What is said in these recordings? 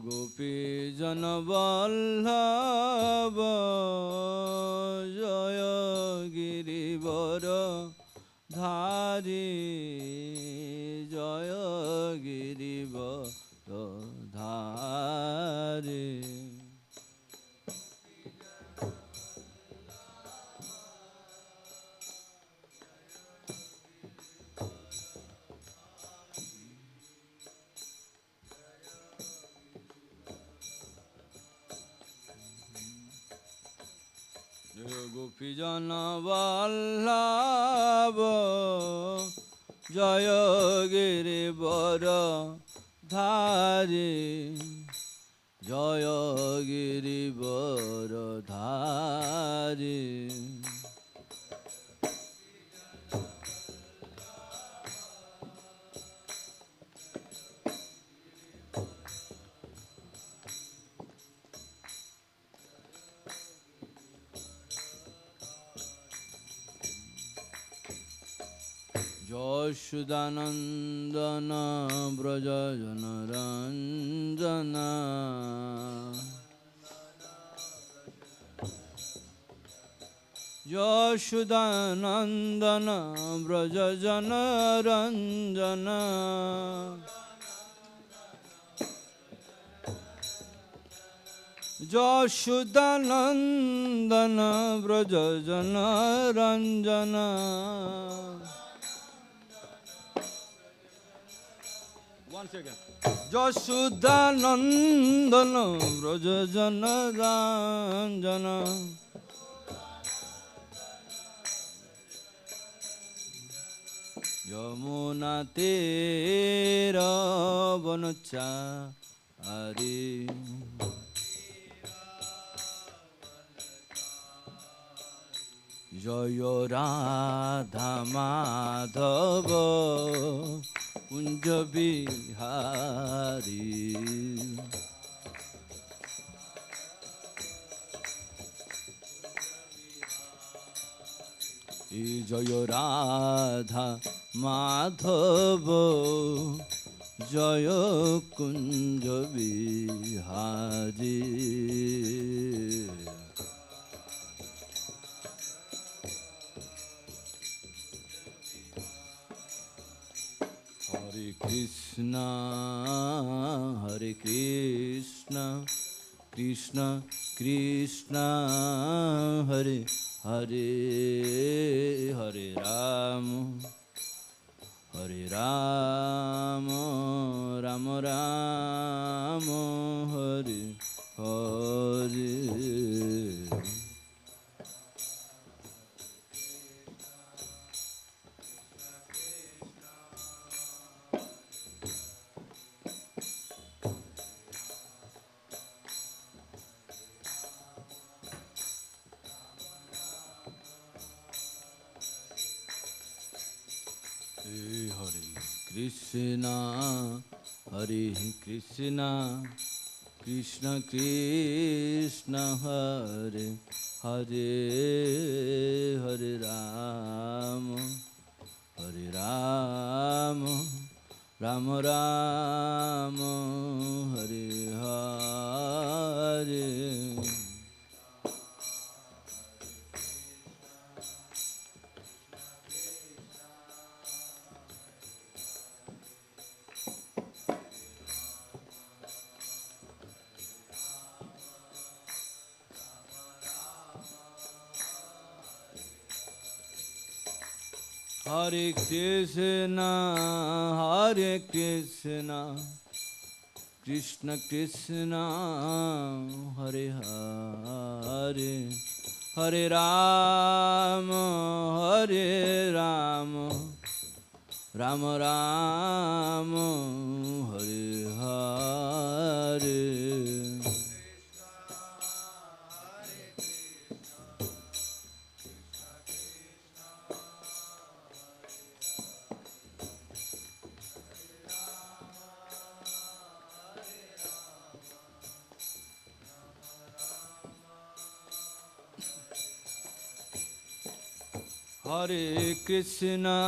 গোপী জনবল্লভ জয় গিরিবর ধারী জয় গিরিবর ধারী। গোপী জনবল্লভ জয় গিরিবর ধারী জয় গিরিবর ধারী। যশোদানন্দন ব্রজ জনরঞ্জন যশোদানন্দন ব্রজ জনরঞ্জন যশোদানন্দন ব্রজ জনরঞ্জন যশোদানন্দন ব্রজ জনরঞ্জন যমুনা তীর বনচারী জয় রাধা মাধব কুঞ্জ বিহারী। জয় রাধা মাধব জয় কুঞ্জ Bihari. Hare Krishna, Krishna Krishna, Hare Hare, Hare Rama, Hare Rama, Rama Rama, Hare Hare. Krishna, Hare Krishna, Krishna Krishna, Hare Hare, Hare Rama, Hare Rama, Rama Rama, Hare Hare. Hare Krishna, Hare Krishna, Krishna Krishna, Hare Hare, Hare Rama, Hare Rama, Rama Rama, Hare Hare. Hare Krishna,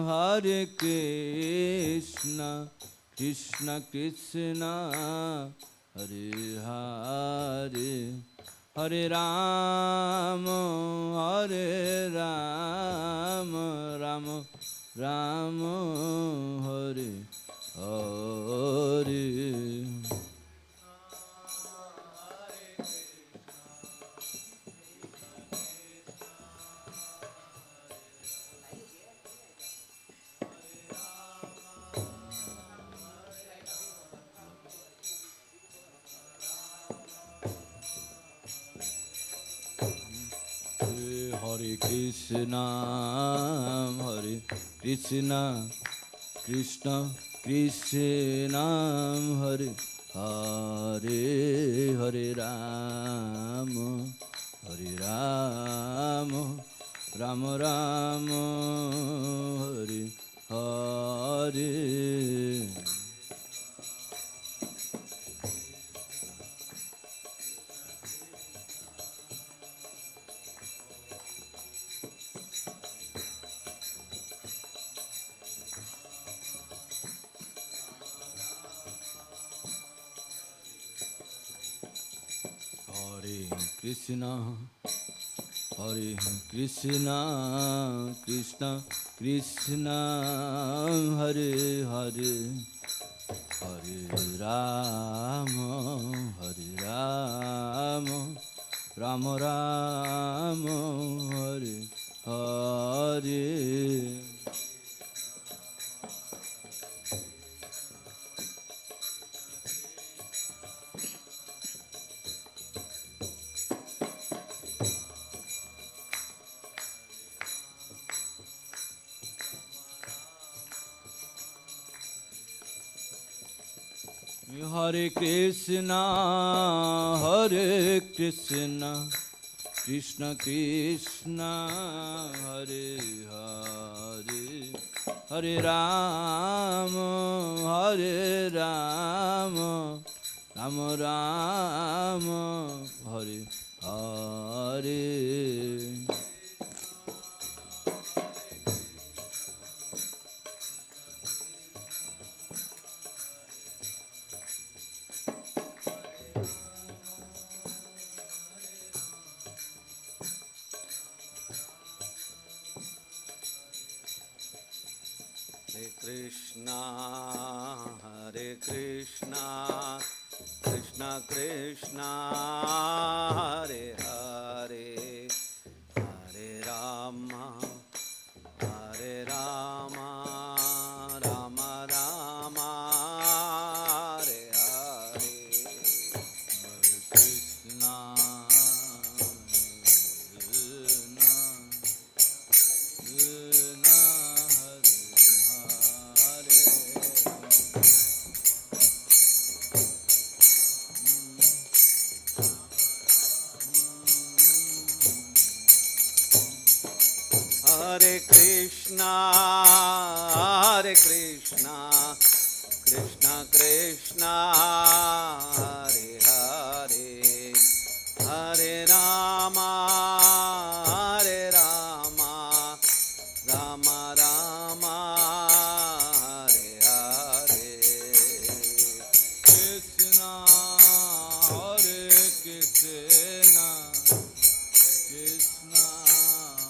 Hare Krishna, Krishna Krishna Hare Hare Hare Rama Hare Rama Rama Rama Hare Hare. Hare Krishna, Hare Krishna, Krishna Krishna, Hare Hare, Hare Rama, Hare Rama, Rama Rama, Hare Hare. Krishna, Hare Krishna, Krishna Krishna, Hare Hare, Hare Rama, Hare Rama, Rama Rama, Hare Hare. Hare Krishna, Hare Krishna, Krishna Krishna, Hare Hare, Hare Rama, Hare Rama, Rama Rama, Hare Hare. Krishna, Hare Krishna, Krishna Krishna, Hare Hare, Hare Rama, Hare Rama, Rama Rama, Hare Hare. Hare Krishna, Krishna, Krishna, Hare Krishna, Hare Krishna, Krishna Krishna, Hare Hare, Hare Rama, Hare Rama, Rama Rama, Hare Hare. Krishna, Hare Krishna, Krishna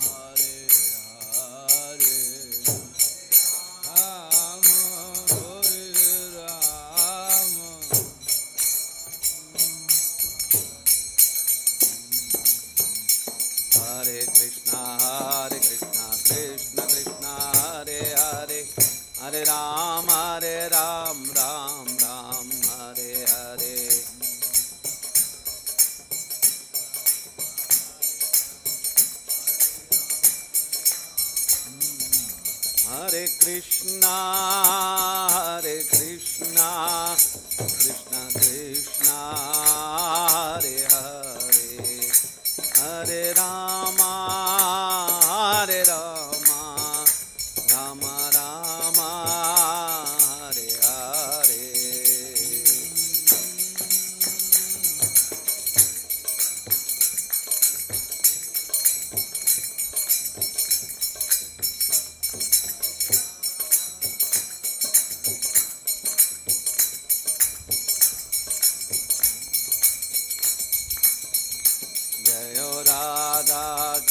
Hare Hare, Rama Hare Rama, Hare Krishna, Krishna Krishna, Hare Hare, Hare Ram, Ram Ram, Hare Hare. Hare Krishna, Krishna Krishna, Hare Hare, Hare Rama, Rama Rama, Hare Hare.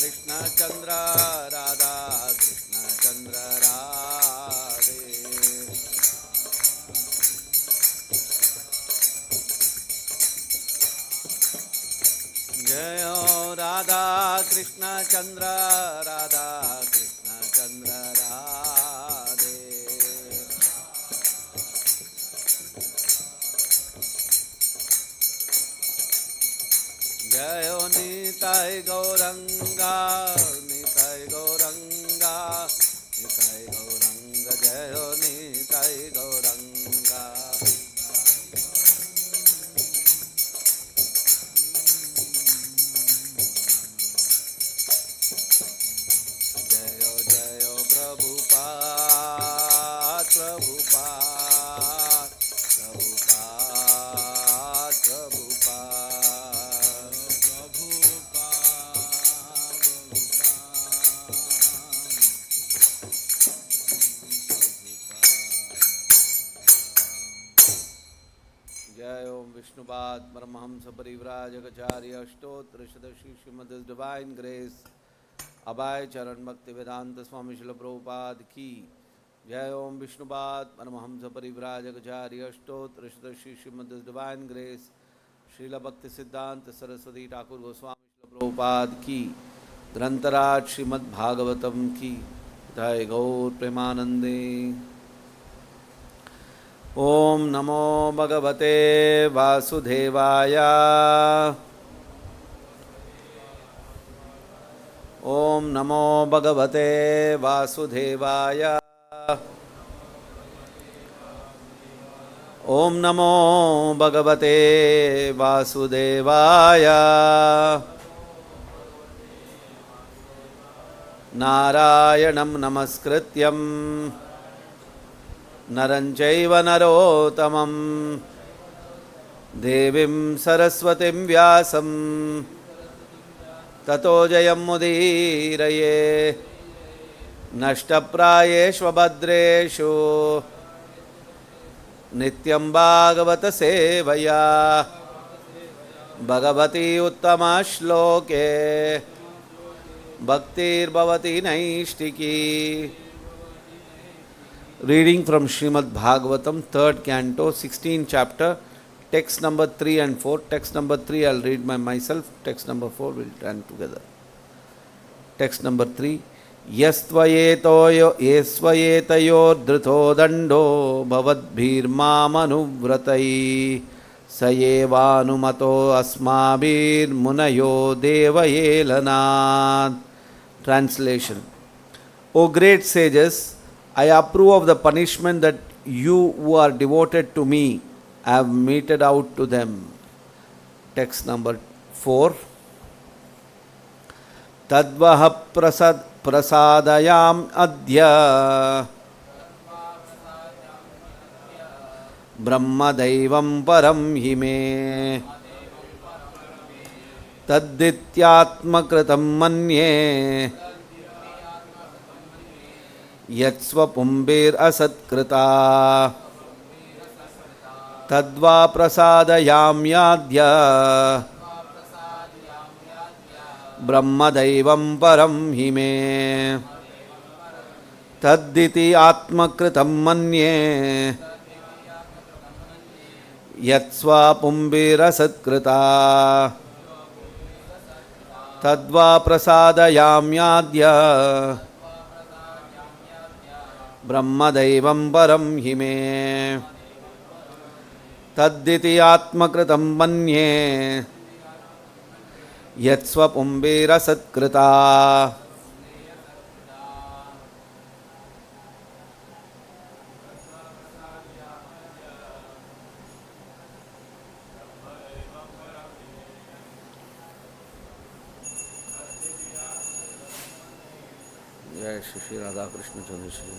Krishna Chandra Radha Krishna Chandra Radhe Jayo Radha Krishna Chandra Radha Krishna Chandra Radhe Jayo Nitai Gauranga Nitai Gauranga Nitai Gauranga Jayo Nitai Gauranga Jayo Jayo Prabhupada Prabhupada Prabhupada Prabhupada Jai Om Vishnupad Paramahamsa Parivrajagacharya Ashtotra Shadashi Srimad Divine Grace Abhay Charan Bhakti Vedanta Swami Srila Prabhupada Ki Jai Om Vishnupad Paramahamsa Parivrajagacharya Ashtotra Shadashi Srimad Divine Grace Srila Bhakti Siddhanta Saraswati Thakur Goswami Srila Prabhupada Ki Grantaraj Srimad Bhagavatam Ki Jai Gaur Premanande Om Namo Bhagavate Vasudevaya Om Namo Bhagavate Vasudevaya Om Namo Bhagavate Vasudevaya Narayanam Namaskrityam Naranchaiva Narottamam Devim Saraswatim Vyasam Tato Jayam Mudiraye Nashtaprayeshva Bhadreshu Nityam Bhagavata Sevaya Bhagavati Uttama Shloke Bhaktir Bhavati Naishtiki Reading from Srimad Bhagavatam, 3rd canto, 16th chapter, text number 3 and 4. Text number 3 I'll read by myself, text number 4 we'll turn together. Text number 3. Yesvayetayor dhrito dando bhavadbhirmamanuvrtai sayevanumato asmabhir munayo devayelanat. Translation. O great sages, I approve of the punishment that you who are devoted to me have meted out to them. Text number 4. Tadvaha prasadayam adya brahmadaivam param hime taddityatmakritam manye Yatsvapumbir asatkrita Tadva prasadayam yadya Brahmadaivam param hime Tadditi atmakritam manye Yatsvapumbir asatkrita Tadva prasadayam yadya Brahmadaivam param hime Tadditi atmakritam manye Yatsvapumbira satkrita. Jai Shri Radha Krishna Chandra Shri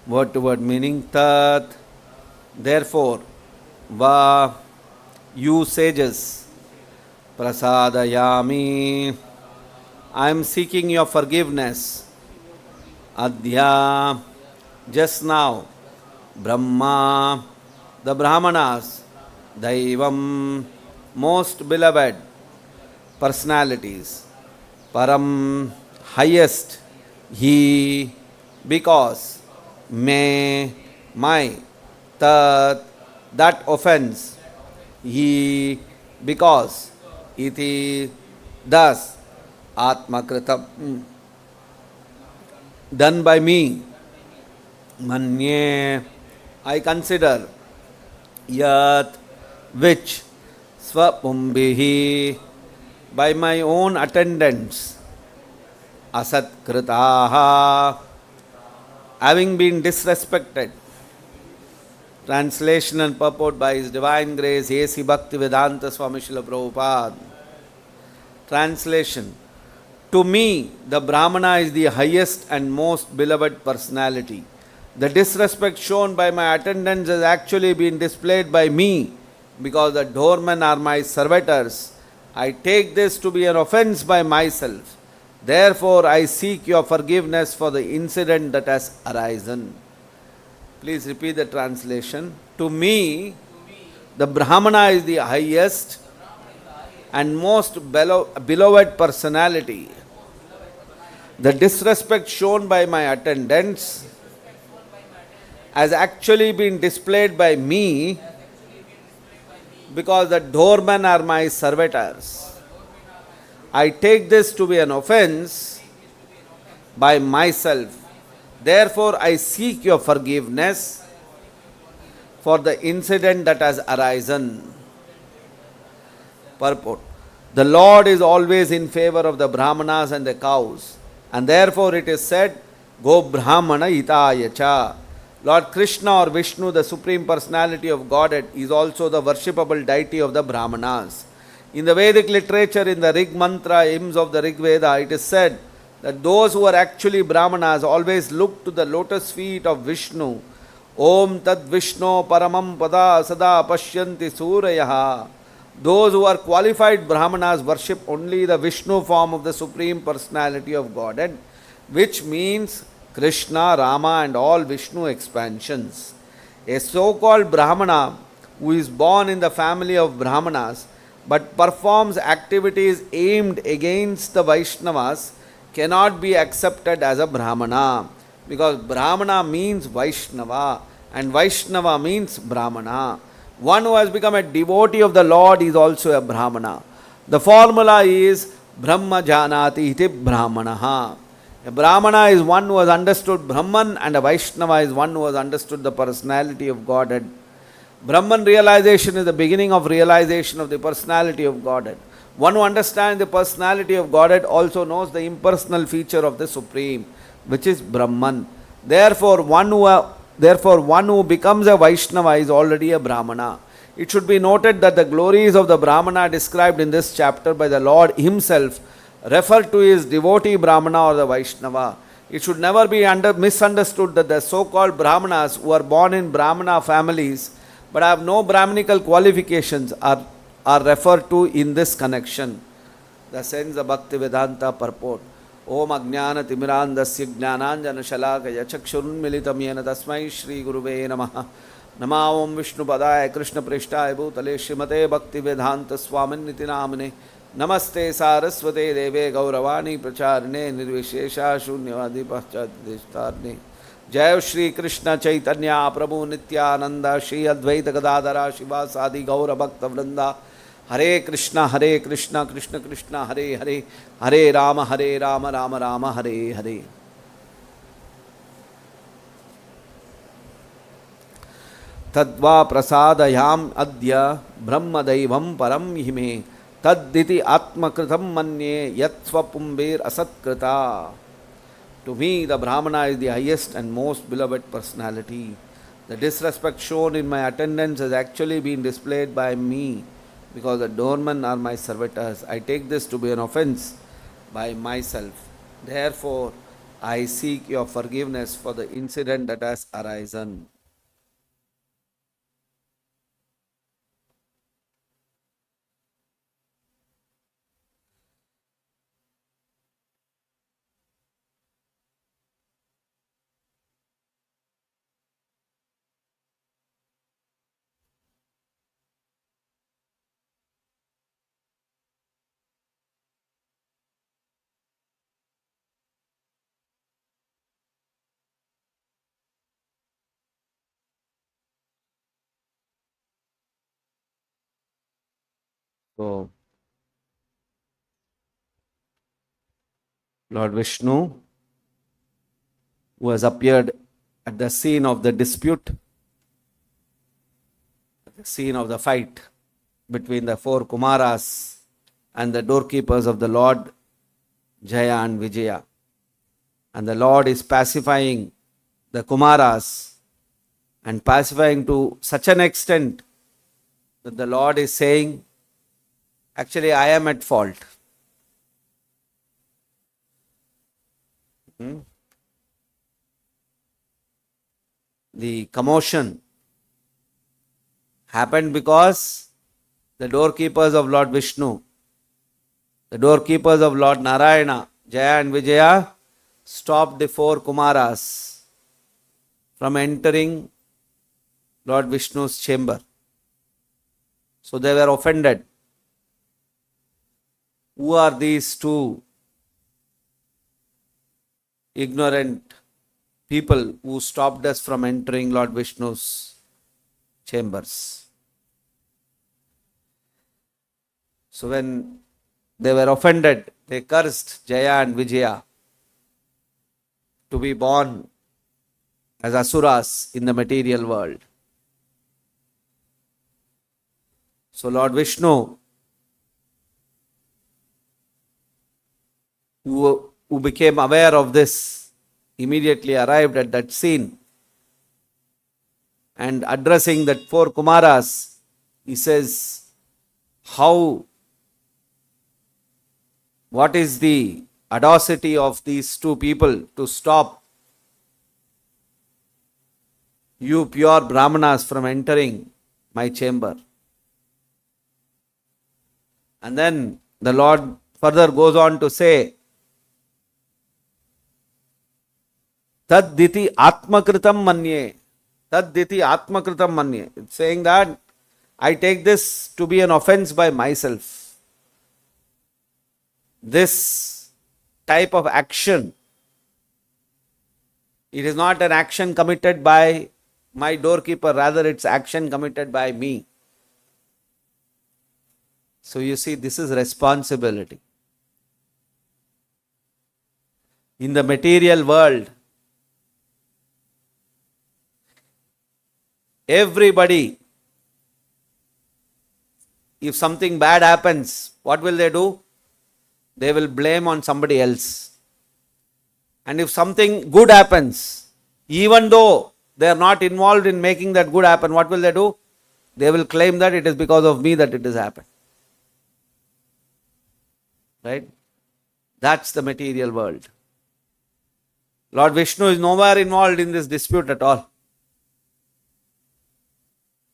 word to word meaning. Tat, therefore, va, you sages, prasadayami, I am seeking your forgiveness. Adhya, just now, Brahma, the Brahmanas, Daivam, most beloved personalities, Param, highest, He, because, Me, my, Tat, that offense, He, because, Iti, thus, Atmakritam, done by me, Manye, I consider, Yat, which, Swapumbihi, by my own attendants, Asatkritaha, having been disrespected. Translation and purport by His Divine Grace, A.C. Bhaktivedanta Swami Srila Prabhupada. Translation. To me, the Brahmana is the highest and most beloved personality. The disrespect shown by my attendants has actually been displayed by me because the doormen are my servitors. I take this to be an offense by myself. Therefore, I seek your forgiveness for the incident that has arisen. Please repeat the translation. To me, the Brahmana is the highest and most beloved personality. The disrespect shown by my attendants has actually been displayed by me because the doormen are my servitors. I take this to be an offense by myself. Therefore, I seek your forgiveness for the incident that has arisen. Purport. The Lord is always in favor of the Brahmanas and the cows, and therefore it is said, Go Brahmana Itayacha. Lord Krishna or Vishnu, the Supreme Personality of Godhead, is also the worshipable deity of the Brahmanas. In the Vedic literature, in the Rig Mantra, hymns of the Rig Veda, it is said that those who are actually Brahmanas always look to the lotus feet of Vishnu. Om Tad Vishnu Paramam Pada Sada Pashyanti Surayaha. Those who are qualified Brahmanas worship only the Vishnu form of the Supreme Personality of Godhead, which means Krishna, Rama and all Vishnu expansions. A so-called Brahmana who is born in the family of Brahmanas but performs activities aimed against the Vaishnavas cannot be accepted as a Brahmana, because Brahmana means Vaishnava and Vaishnava means Brahmana. One who has become a devotee of the Lord is also a Brahmana. The formula is Brahma Janati iti Brahmanaha. A Brahmana is one who has understood Brahman, and a Vaishnava is one who has understood the personality of Godhead. Brahman realization is the beginning of realization of the personality of Godhead. One who understands the personality of Godhead also knows the impersonal feature of the Supreme, which is Brahman. Therefore, one who becomes a Vaishnava is already a Brahmana. It should be noted that the glories of the Brahmana described in this chapter by the Lord Himself refer to his devotee Brahmana or the Vaishnava. It should never be misunderstood that the so-called Brahmanas who are born in Brahmana families but have no Brahminical qualifications are referred to in this connection. The sense of Bhaktivedanta purport. Om Ajnana Timirandasya Jnananjana Shalakaya Chakshurunmilitam Yena Tasmai Shri Guruve Namaha. Nama Om Vishnupadaya Krishna Prishtaya Bhutale Srimate Bhaktivedanta Swamin Niti Namane. Namaste Saraswate Deve Gauravani Pracharne Nirvishesha Shunyavadi Paschadishtarne. Jai Shri Krishna Chaitanya Prabhu Nityananda Shri Advaita Gadadara Shiva Sadi Gaura Bhakta Vrinda. Hare Krishna Krishna Krishna Hare Hare Hare Rama Rama Rama Hare Hare. Tadva prasadayam adya brahma daivam param hime tadditi atmakritam manye yatsvapumbir asatkrita. To me, the Brahmana is the highest and most beloved personality. The disrespect shown in my attendance has actually been displayed by me because the doormen are my servitors. I take this to be an offense by myself. Therefore, I seek your forgiveness for the incident that has arisen. So, Lord Vishnu, who has appeared at the scene of the dispute, the scene of the fight between the four Kumaras and the doorkeepers of the Lord, Jaya and Vijaya. And the Lord is pacifying the Kumaras and pacifying to such an extent that the Lord is saying, actually, I am at fault. The commotion happened because the doorkeepers of Lord Vishnu, the doorkeepers of Lord Narayana, Jaya and Vijaya, stopped the four Kumaras from entering Lord Vishnu's chamber. So they were offended. Who are these two ignorant people who stopped us from entering Lord Vishnu's chambers? So when they were offended, they cursed Jaya and Vijaya to be born as asuras in the material world. So Lord Vishnu, who became aware of this, immediately arrived at that scene and addressing that four Kumaras, he says, what is the audacity of these two people to stop you pure Brahmanas from entering my chamber? And then the Lord further goes on to say, Tad diti atmakritam manye. Tad diti atmakritam manye. It's saying that I take this to be an offense by myself. This type of action, it is not an action committed by my doorkeeper, rather it's action committed by me. So you see, this is responsibility. In the material world, everybody, if something bad happens, what will they do? They will blame on somebody else. And if something good happens, even though they are not involved in making that good happen, what will they do? They will claim that it is because of me that it has happened. Right? That's the material world. Lord Vishnu is nowhere involved in this dispute at all.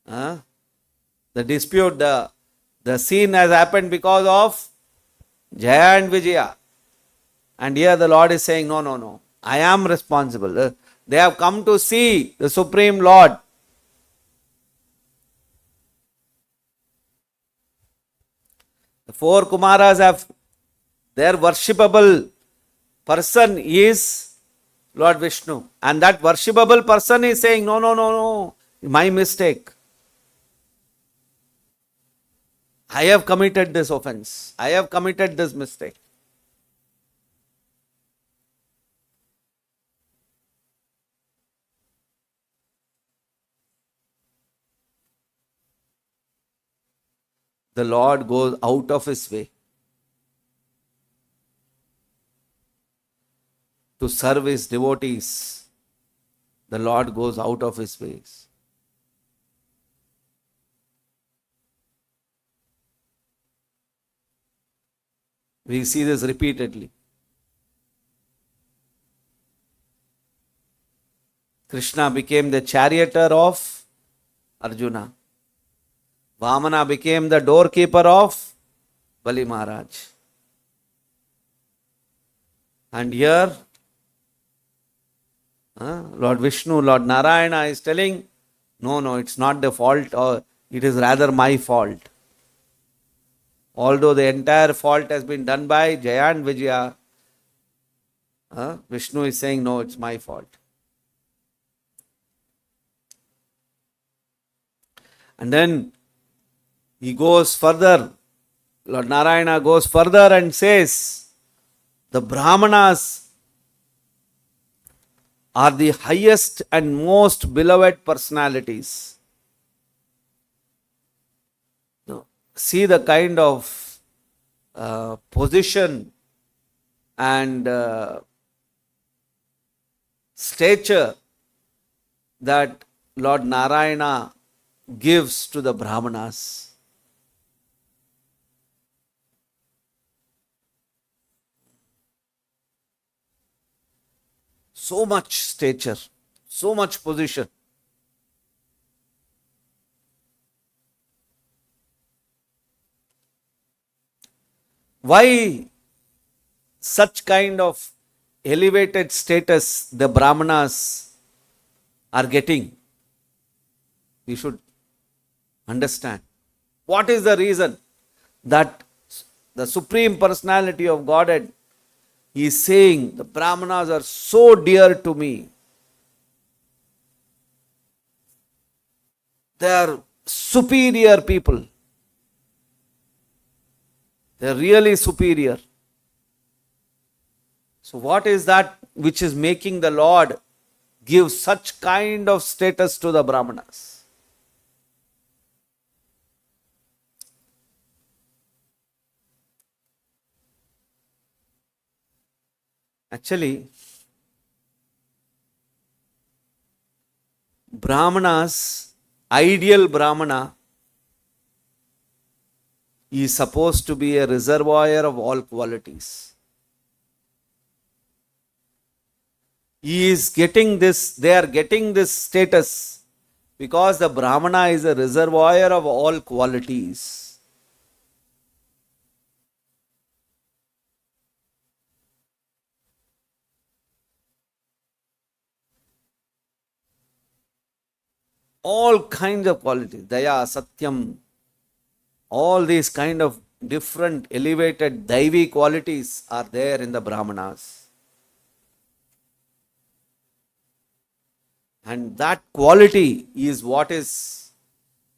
The dispute, the scene has happened because of Jaya and Vijaya. And here the Lord is saying, no, I am responsible. They have come to see the Supreme Lord. The four Kumaras have, their worshipable person is Lord Vishnu. And that worshipable person is saying, no, my mistake. I have committed this offense. I have committed this mistake. The Lord goes out of his way to serve his devotees. The Lord goes out of his ways. We see this repeatedly. Krishna became the charioteer of Arjuna. Vamana became the doorkeeper of Bali Maharaj. And here, Lord Vishnu, Lord Narayana is telling, no, it's not the fault, or it is rather my fault. Although the entire fault has been done by Jaya and Vijaya, Vishnu is saying, no, it's my fault. And then he goes further. Lord Narayana goes further and says, the Brahmanas are the highest and most beloved personalities. See the kind of position and stature that Lord Narayana gives to the Brahmanas. So much stature, so much position. Why such kind of elevated status the Brahmanas are getting? We should understand. What is the reason that the Supreme Personality of Godhead is saying the Brahmanas are so dear to me? They are superior people. They are really superior. So what is that which is making the Lord give such kind of status to the Brahmanas? Actually, Brahmanas, ideal Brahmana is supposed to be a reservoir of all qualities. He is getting this, they are getting this status because the Brahmana is a reservoir of all qualities. All kinds of qualities, Daya, Satyam, all these kind of different elevated Daivi qualities are there in the Brahmanas. And that quality is what is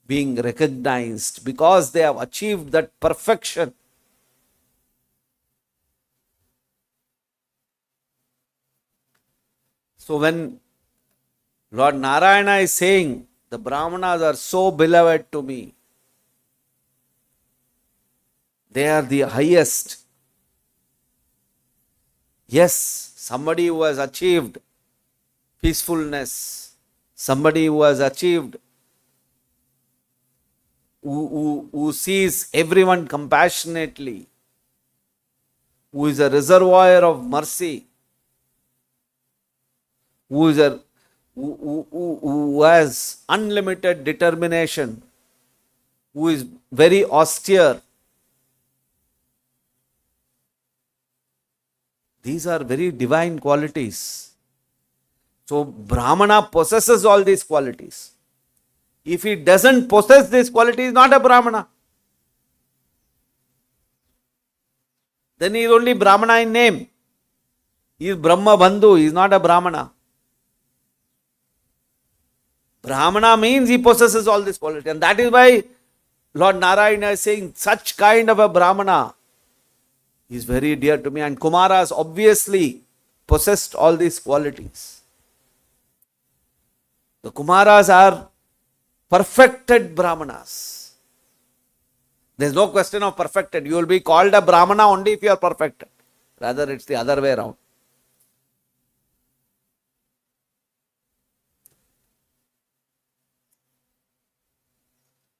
being recognized because they have achieved that perfection. So when Lord Narayana is saying, the Brahmanas are so beloved to me, they are the highest. Yes, somebody who has achieved peacefulness, somebody who has achieved, who sees everyone compassionately, who is a reservoir of mercy, who has unlimited determination, who is very austere. These are very divine qualities. So Brahmana possesses all these qualities. If he doesn't possess these qualities, he is not a Brahmana. Then he is only Brahmana in name. He is Brahma Bandhu, he is not a Brahmana. Brahmana means he possesses all these qualities. And that is why Lord Narayana is saying, such kind of a Brahmana is very dear to me. And Kumaras obviously possessed all these qualities. The Kumaras are perfected Brahmanas. There is no question of perfected. You will be called a Brahmana only if you are perfected. Rather, it's the other way around.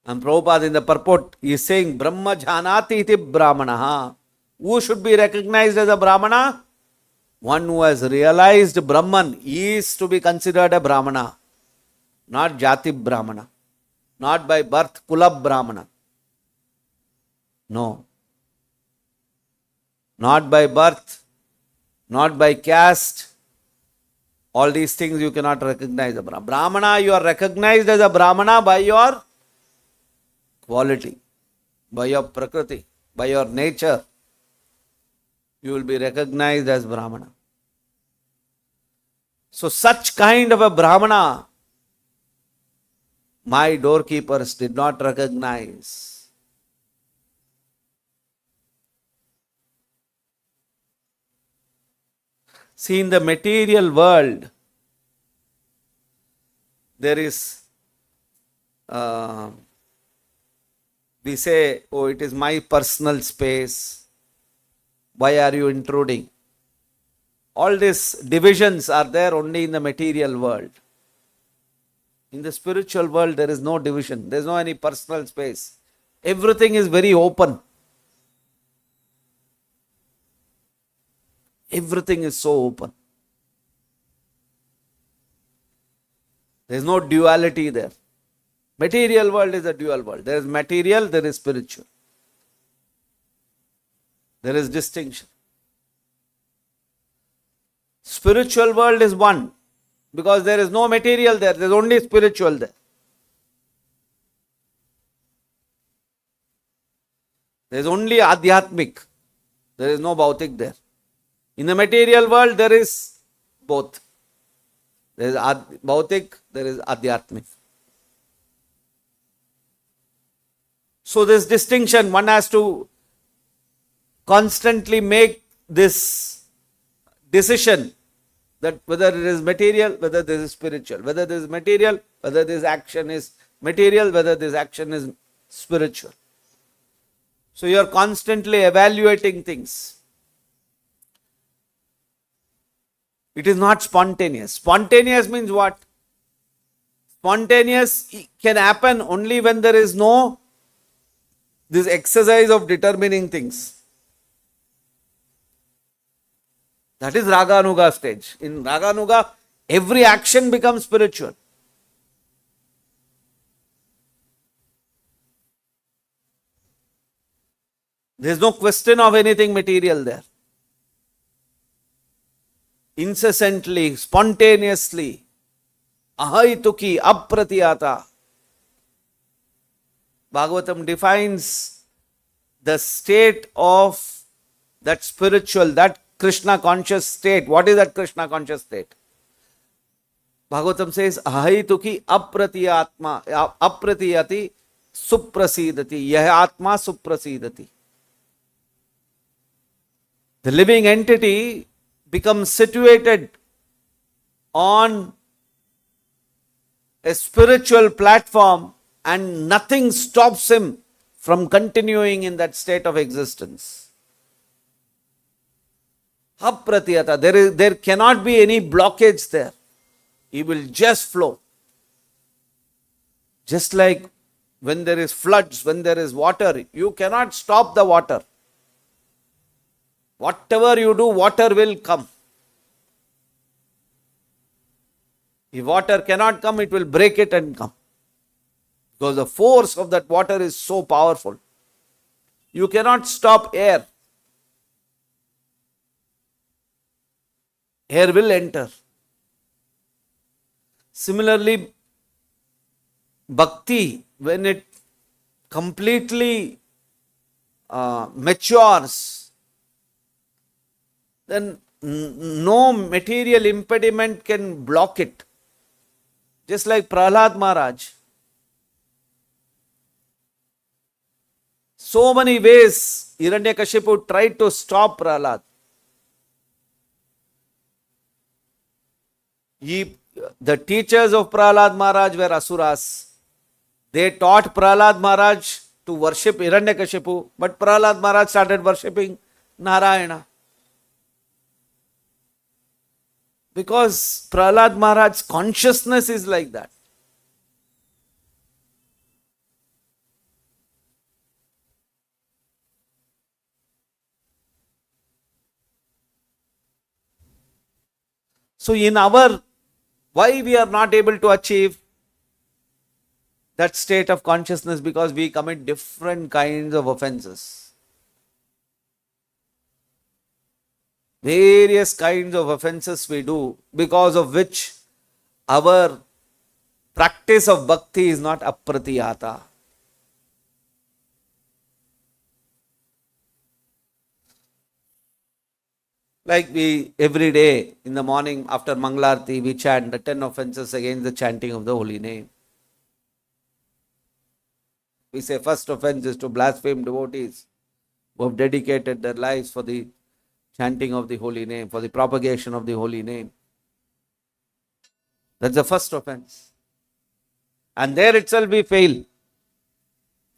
And Prabhupada in the purport is saying, Brahma Jhanati iti Brahmanaha. Who should be recognized as a Brahmana? One who has realized Brahman is to be considered a Brahmana, not Jati Brahmana, not by birth Kula Brahmana. No. Not by birth, not by caste. All these things you cannot recognize a Brahmana. Brahmana, you are recognized as a Brahmana by your quality, by your prakriti, by your nature. You will be recognized as Brahmana. So such kind of a Brahmana, my doorkeepers did not recognize. See, in the material world, there is, we say, oh, it is my personal space. Why are you intruding? All these divisions are there only in the material world. In the spiritual world, there is no division. There is no any personal space. Everything is very open. Everything is so open. There is no duality there. Material world is a dual world. There is material, there is spiritual. There is distinction. Spiritual world is one because there is no material there. There is only spiritual there. There is only adhyatmic. There is no bhautik there. In the material world, there is both. There is bhautik, there is adhyatmic. So this distinction, one has to constantly make this decision that whether it is material, whether this is spiritual, whether this is material, whether this action is material, whether this action is spiritual. So you are constantly evaluating things. It is not spontaneous. Spontaneous means what? Spontaneous can happen only when there is no this exercise of determining things. That is Raganuga stage. In Raganuga, every action becomes spiritual. There is no question of anything material there. Incessantly, spontaneously, ahaituki apratiyata. Bhagavatam defines the state of that spiritual, that Krishna conscious state. What is that Krishna conscious state? Bhagavatam says, ahaituki apratiyatma, apratiyati suprasidati. Yah atma suprasidati. The living entity becomes situated on a spiritual platform and nothing stops him from continuing in that state of existence. Apratiyata, there cannot be any blockage there. He will just flow. Just like when there is floods, when there is water, you cannot stop the water. Whatever you do, water will come. If water cannot come, it will break it and come. Because the force of that water is so powerful. You cannot stop air. Air will enter. Similarly, bhakti, when it completely matures, then no material impediment can block it. Just like Prahlad Maharaj. So many ways Hiranyakashipu tried to stop Prahlad. The teachers of Prahlad Maharaj were Asuras. They taught Prahlad Maharaj to worship Hiranyakashipu, but Prahlad Maharaj started worshipping Narayana. Because Prahlad Maharaj's consciousness is like that. So why we are not able to achieve that state of consciousness? Because we commit different kinds of offenses. Various kinds of offenses we do, because of which our practice of bhakti is not apratiyata. Like we every day in the morning after Mangalarti we chant the 10 offenses against the chanting of the holy name. We say first offense is to blaspheme devotees who have dedicated their lives for the chanting of the holy name, for the propagation of the holy name. That's the first offense. And there itself we fail.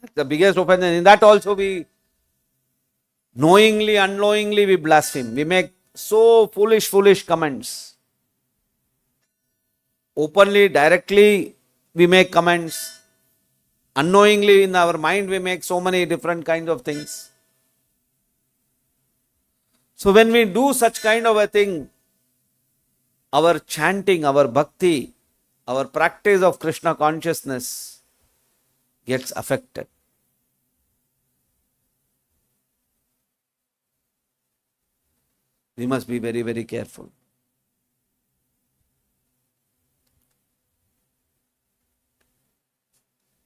That's the biggest offense. And in that also we knowingly, unknowingly we blaspheme. We make so foolish comments. Openly, directly we make comments. Unknowingly in our mind we make so many different kinds of things. So when we do such kind of a thing, our chanting, our bhakti, our practice of Krishna consciousness gets affected. We must be very, very careful.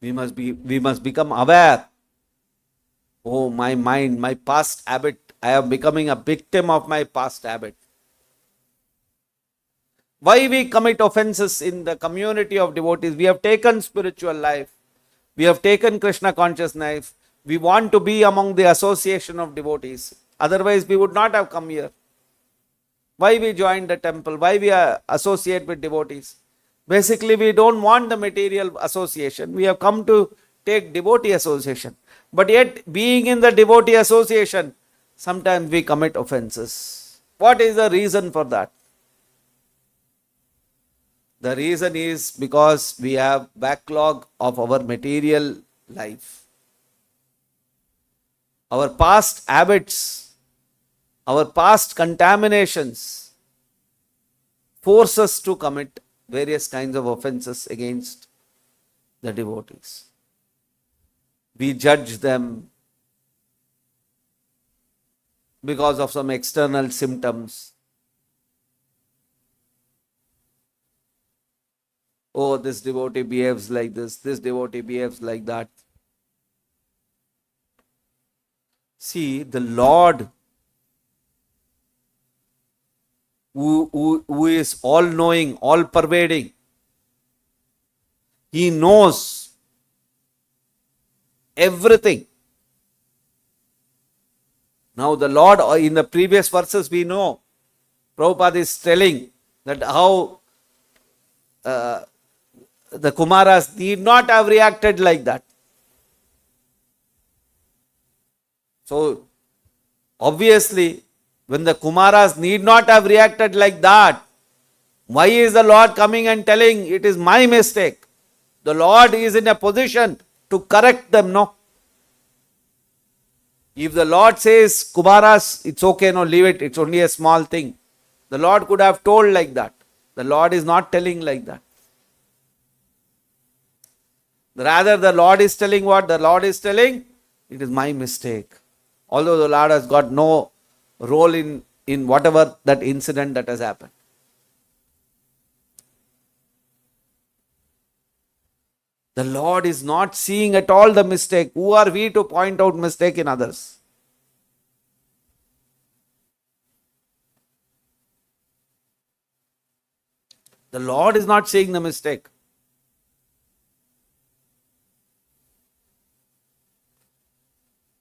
We must become aware. Oh, my mind, my past habit, I am becoming a victim of my past habit. Why we commit offenses in the community of devotees? We have taken spiritual life. We have taken Krishna consciousness. We want to be among the association of devotees. Otherwise, we would not have come here. Why we join the temple? Why we associate with devotees? Basically, we don't want the material association. We have come to take devotee association. But yet, being in the devotee association, sometimes we commit offenses. What is the reason for that? The reason is because we have backlog of our material life. Our past habits, our past contaminations force us to commit various kinds of offenses against the devotees. We judge them because of some external symptoms. Oh, this devotee behaves like this devotee behaves like that. See, the Lord, who is all-knowing, all-pervading, He knows everything. Now the Lord, in the previous verses we know, Prabhupada is telling that how the Kumaras need not have reacted like that. So, obviously, when the Kumaras need not have reacted like that, why is the Lord coming and telling it is my mistake? The Lord is in a position to correct them, no? If the Lord says, Kumaras, it's okay, no, leave it, it's only a small thing. The Lord could have told like that. The Lord is not telling like that. Rather, the Lord is telling what? The Lord is telling, it is my mistake. Although the Lord has got no role in whatever that incident that has happened. The Lord is not seeing at all the mistake. Who are we to point out mistake in others? The Lord is not seeing the mistake.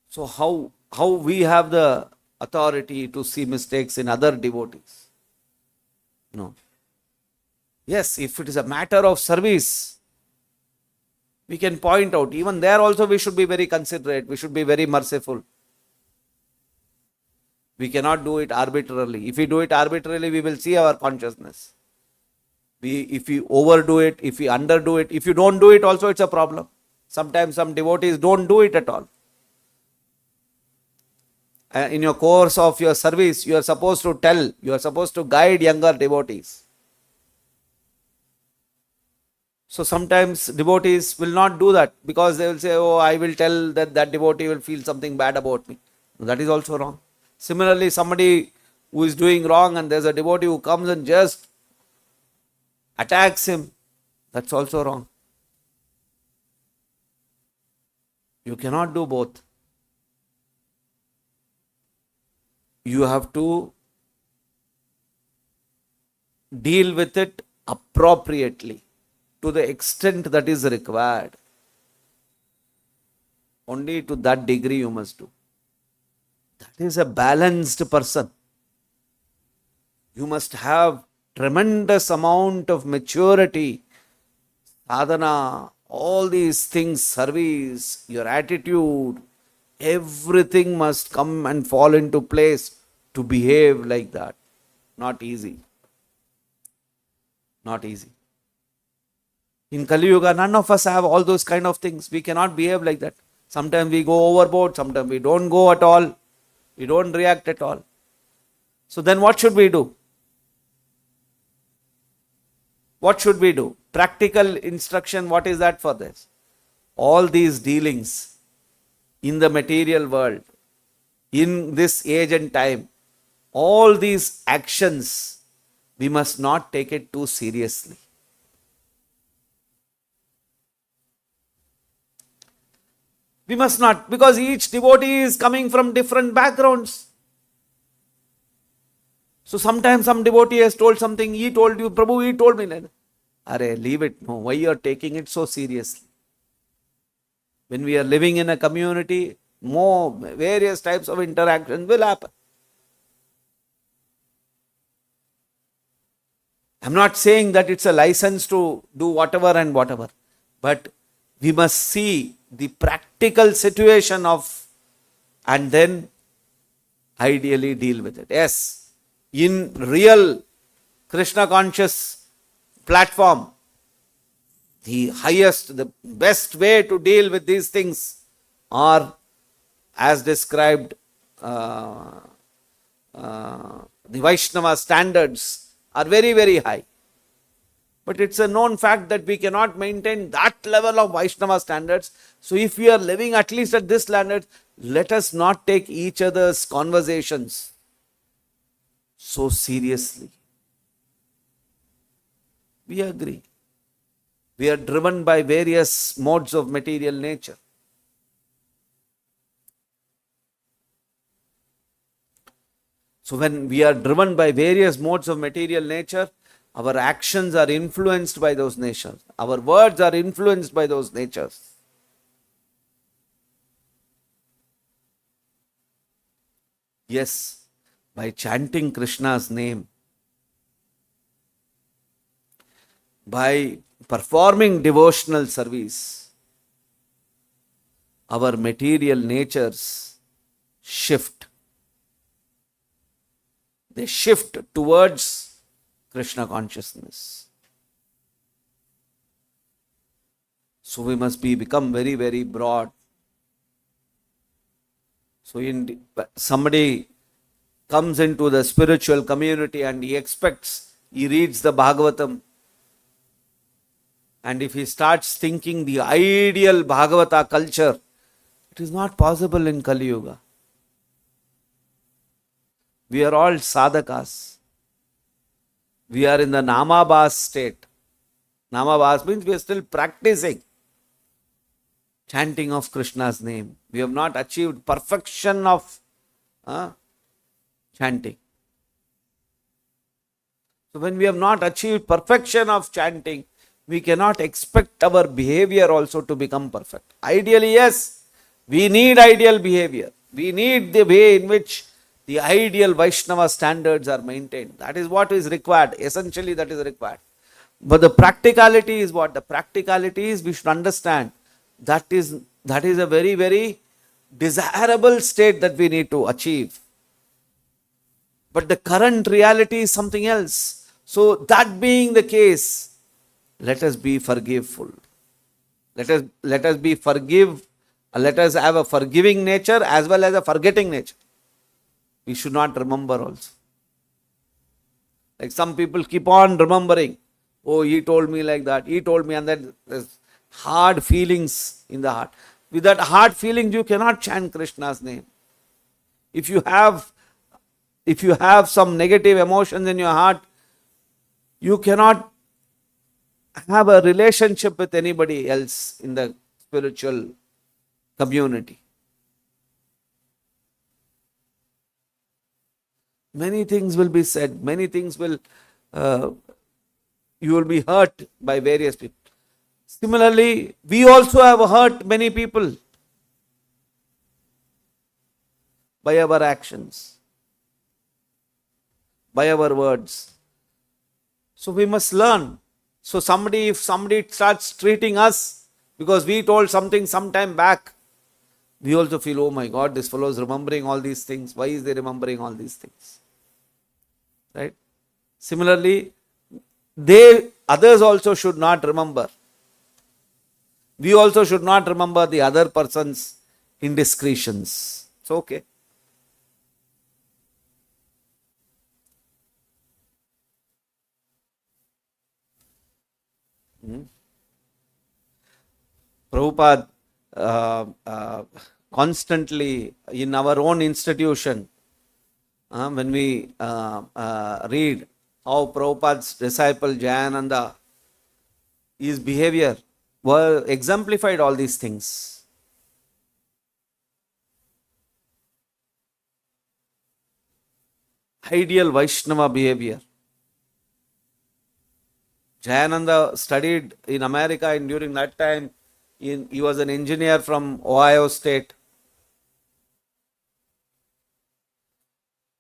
So how we have the authority to see mistakes in other devotees? No. Yes, if it is a matter of service, we can point out. Even there also we should be very considerate. We should be very merciful. We cannot do it arbitrarily. If we do it arbitrarily, we will see our consciousness. If we overdo it, if we underdo it, if you don't do it also, it's a problem. Sometimes some devotees don't do it at all. In your course of your service, you are supposed to tell, you are supposed to guide younger devotees. So sometimes devotees will not do that because they will say, oh, I will tell that devotee will feel something bad about me. That is also wrong. Similarly, somebody who is doing wrong and there's a devotee who comes and just attacks him, that's also wrong. You cannot do both. You have to deal with it appropriately to the extent that is required. Only to that degree you must do. That is a balanced person. You must have tremendous amount of maturity, sadhana, all these things, service, your attitude, everything must come and fall into place to behave like that. Not easy. Not easy. In Kali Yuga, none of us have all those kind of things. We cannot behave like that. Sometimes we go overboard, sometimes we don't go at all. We don't react at all. So then what should we do? What should we do? Practical instruction, what is that for this? All these dealings in the material world, in this age and time, all these actions, we must not take it too seriously. We must not, because each devotee is coming from different backgrounds. So sometimes some devotee has told something, he told you, Prabhu, he told me. Arey, leave it. No, why you are taking it so seriously? When we are living in a community, more various types of interactions will happen. I'm not saying that it's a license to do whatever and whatever, but we must see the practical situation of, and then ideally deal with it. Yes, in real Krishna conscious platform, the highest, the best way to deal with these things are as described, the Vaishnava standards are very, very high. But it's a known fact that we cannot maintain that level of Vaishnava standards. So if we are living at least at this standard, let us not take each other's conversations so seriously. We agree. We are driven by various modes of material nature. So when we are driven by various modes of material nature, our actions are influenced by those natures. Our words are influenced by those natures. Yes, by chanting Krishna's name, by performing devotional service, our material natures shift. They shift towards Krishna consciousness. So we must become very, very broad. So somebody comes into the spiritual community and he reads the Bhagavatam, and if he starts thinking the ideal Bhagavata culture, it is not possible in Kali Yuga. We are all sadhakas. We are in the namabhas state. Namabhas means we are still practicing chanting of Krishna's name. We have not achieved perfection of chanting. So when we have not achieved perfection of chanting, we cannot expect our behavior also to become perfect. Ideally, yes, we need ideal behavior. We need the way in which the ideal Vaishnava standards are maintained. That is what is required. Essentially, that is required. But the practicality is what? The practicality is we should understand that is a very, very desirable state that we need to achieve. But the current reality is something else. So that being the case, let us be forgiveful. Let us be forgive. Let us have a forgiving nature as well as a forgetting nature. We should not remember also. Like some people keep on remembering. Oh, he told me like that, he told me, and then there's hard feelings in the heart. With that hard feelings, you cannot chant Krishna's name. If you have some negative emotions in your heart, you cannot have a relationship with anybody else in the spiritual community. Many things will be said, many things will, you will be hurt by various people. Similarly, we also have hurt many people by our actions, by our words. So we must learn. So if somebody starts treating us because we told something some time back, we also feel, oh my God, this fellow is remembering all these things. Why is they remembering all these things? Right? Similarly, others also should not remember. We also should not remember the other person's indiscretions. It's okay. Prabhupada constantly in our own institution, when we read how Prabhupada's disciple Jayananda, his behavior were exemplified all these things. Ideal Vaishnava behavior. Jayananda studied in America, and during that time, he was an engineer from Ohio State.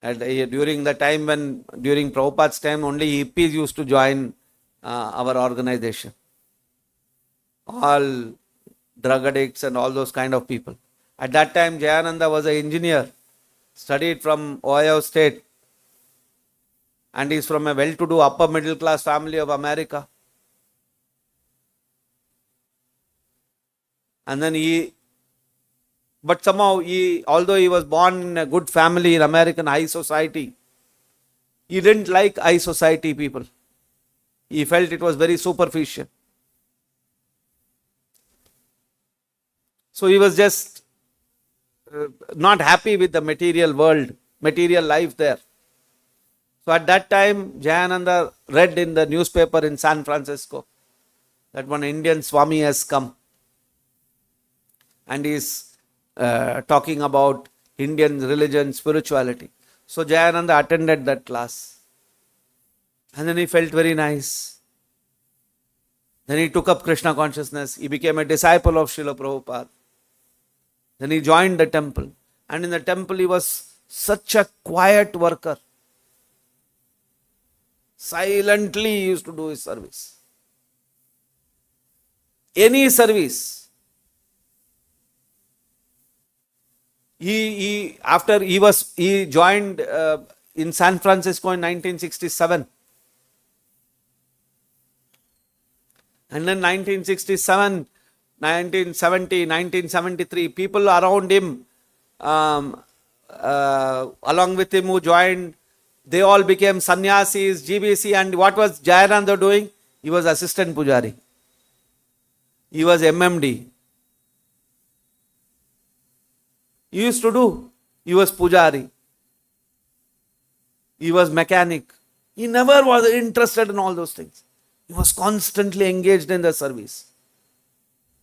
And during Prabhupada's time, only hippies used to join our organization. All drug addicts and all those kind of people. At that time, Jayananda was an engineer, studied from Ohio State, and is from a well-to-do upper middle class family of America. And then but somehow although he was born in a good family in American high society, he didn't like high society people. He felt it was very superficial. So he was just not happy with the material world, material life there. So at that time, Jayananda read in the newspaper in San Francisco that one Indian Swami has come and is talking about Indian religion, spirituality. So Jayananda attended that class. And then he felt very nice. Then he took up Krishna consciousness. He became a disciple of Srila Prabhupada. Then he joined the temple. And in the temple he was such a quiet worker. Silently he used to do his service. Any service. He joined in San Francisco in 1967. And then 1967, 1970, 1973, people around him, along with him who joined, they all became sannyasis, GBC, and what was Jayananda doing? He was assistant pujari. He was MMD. He used to do. He was pujari. He was mechanic. He never was interested in all those things. He was constantly engaged in the service.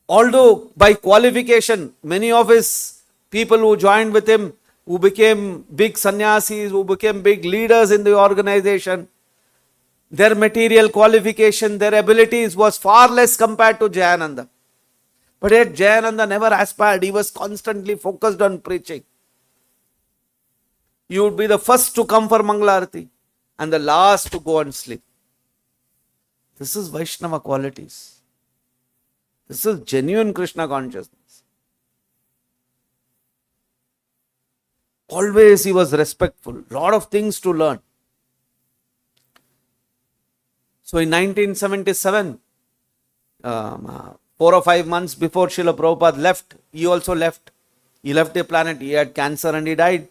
Although by qualification, many of his people who joined with him, who became big sannyasis, who became big leaders in the organization, their material qualification, their abilities was far less compared to Jayananda. But yet Jayananda never aspired. He was constantly focused on preaching. He would be the first to come for Mangalarati and the last to go and sleep. This is Vaishnava qualities. This is genuine Krishna consciousness. Always he was respectful. Lot of things to learn. So in 1977, 4 or 5 months before Srila Prabhupada left, he also left. He left the planet. He had cancer and he died.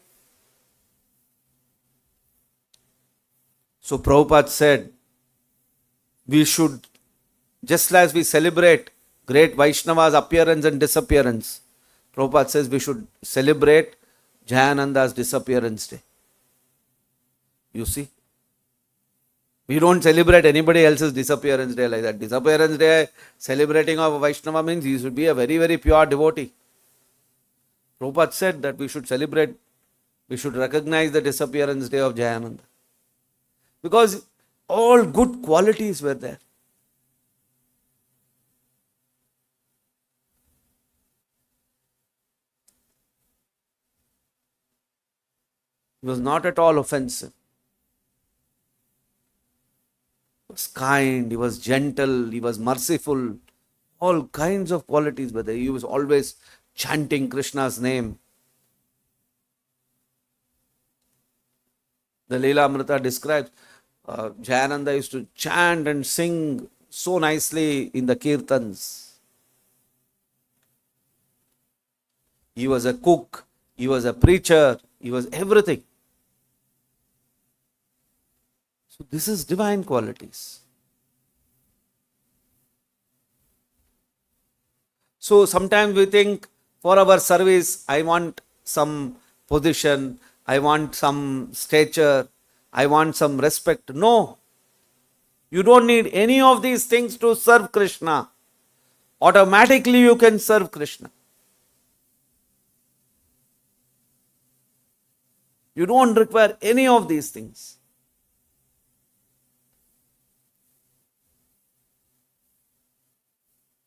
So Prabhupada said, we should, just as we celebrate great Vaishnavas' appearance and disappearance, Prabhupada says we should celebrate Jayananda's disappearance day. You see? We don't celebrate anybody else's disappearance day like that. Disappearance day, celebrating of a Vaishnava means he should be a very, very pure devotee. Prabhupada said that we should celebrate, we should recognize the disappearance day of Jayananda. Because all good qualities were there. He was not at all offensive. He was kind, he was gentle, he was merciful. All kinds of qualities were there. He was always chanting Krishna's name. The Leela Amrita describes Jayananda used to chant and sing so nicely in the kirtans. He was a cook, he was a preacher, he was everything. So this is divine qualities. So sometimes we think for our service, I want some position, I want some stature, I want some respect. No. You don't need any of these things to serve Krishna. Automatically you can serve Krishna. You don't require any of these things.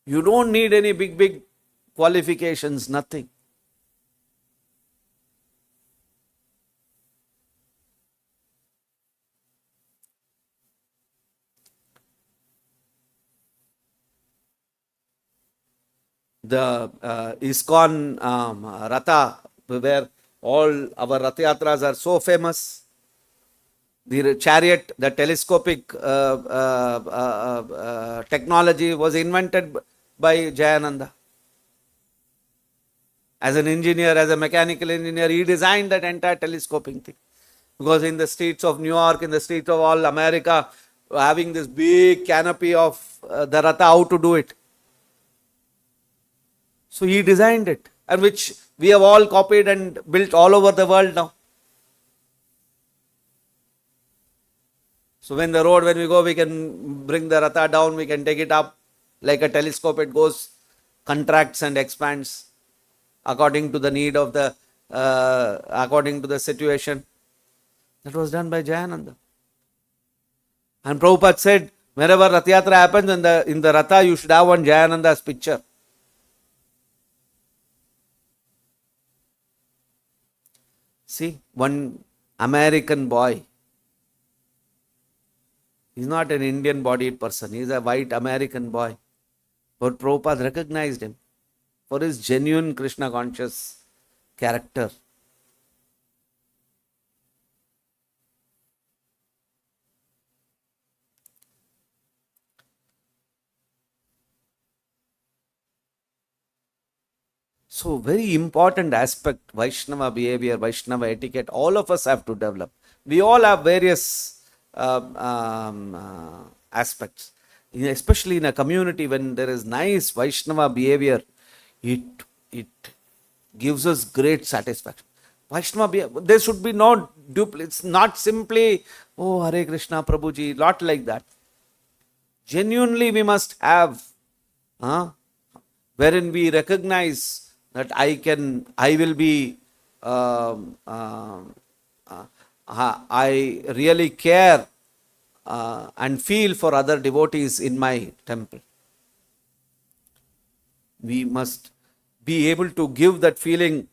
You don't need any big qualifications, nothing. The ISKCON Ratha, where all our Ratha Yatras are so famous. The chariot, the telescopic technology was invented by Jayananda. As an engineer, as a mechanical engineer, he designed that entire telescoping thing. Because in the streets of New York, in the streets of all America, having this big canopy of the Ratha, how to do it. So he designed it, and which we have all copied and built all over the world now. So when the road, when we go, we can bring the Ratha down, we can take it up. Like a telescope, it goes, contracts and expands according to the need of the, according to the situation. That was done by Jayananda. And Prabhupada said, wherever Rath Yatra happens, in the Ratha, you should have one Jayananda's picture. See, one American boy. He's not an Indian-bodied person. He's a white American boy. But Prabhupada recognized him for his genuine Krishna-conscious character. So, very important aspect, Vaishnava behavior, Vaishnava etiquette, all of us have to develop. We all have various aspects. Especially in a community when there is nice Vaishnava behavior, it gives us great satisfaction. Vaishnava behavior, there should be no duplicate. It's not simply, oh, Hare Krishna, Prabhuji, not like that. Genuinely we must have, wherein we recognize that I will be, I really care and feel for other devotees in my temple. We must be able to give that feeling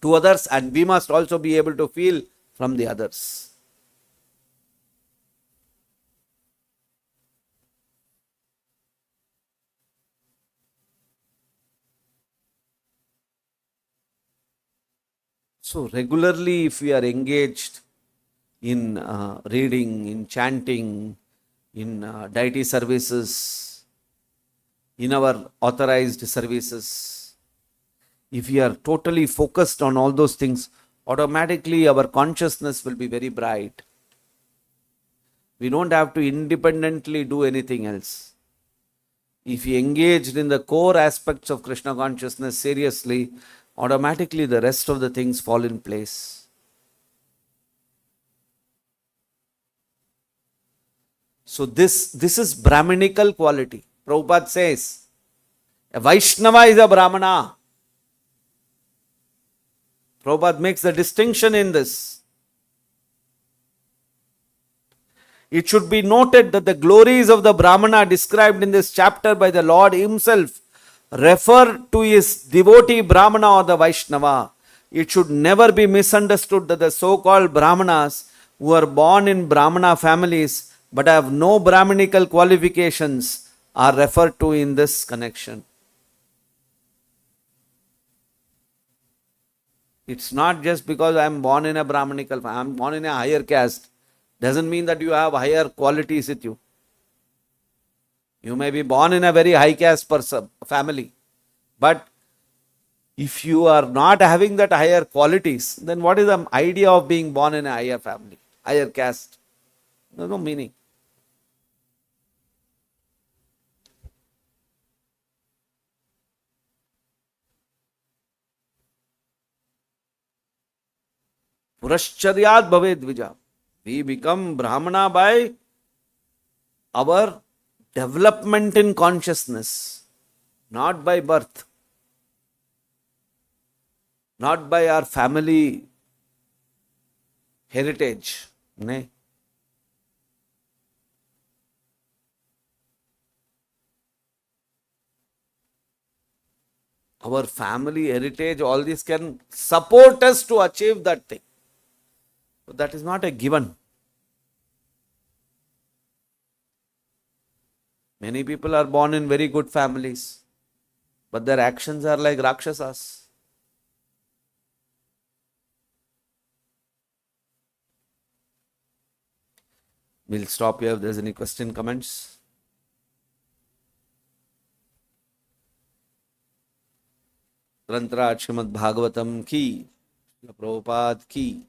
to others, and we must also be able to feel from the others. So regularly, if we are engaged in reading, in chanting, in deity services, in our authorized services, if we are totally focused on all those things, automatically our consciousness will be very bright. We don't have to independently do anything else. If you engaged in the core aspects of Krishna consciousness seriously, automatically the rest of the things fall in place. So this is Brahminical quality. Prabhupada says, a Vaishnava is a Brahmana. Prabhupada makes the distinction in this. It should be noted that the glories of the Brahmana described in this chapter by the Lord himself refer to his devotee Brahmana or the Vaishnava. It should never be misunderstood that the so-called Brahmanas who are born in Brahmana families but have no Brahminical qualifications are referred to in this connection. It's not just because I am born in a Brahminical family, I am born in a higher caste. Doesn't mean that you have higher qualities with you. You may be born in a very high caste family, but if you are not having that higher qualities, then what is the idea of being born in a higher family, higher caste? There's no meaning. Purascharyat bhaved dvija. We become Brahmana by our development in consciousness, not by birth, not by our family heritage. Nay. Our family heritage, all this can support us to achieve that thing. But that is not a given. Many people are born in very good families, but their actions are like Rakshasas. We'll stop here if there's any question, comments. Granthraj Srimad Bhagavatam ki, Prabhupada ki.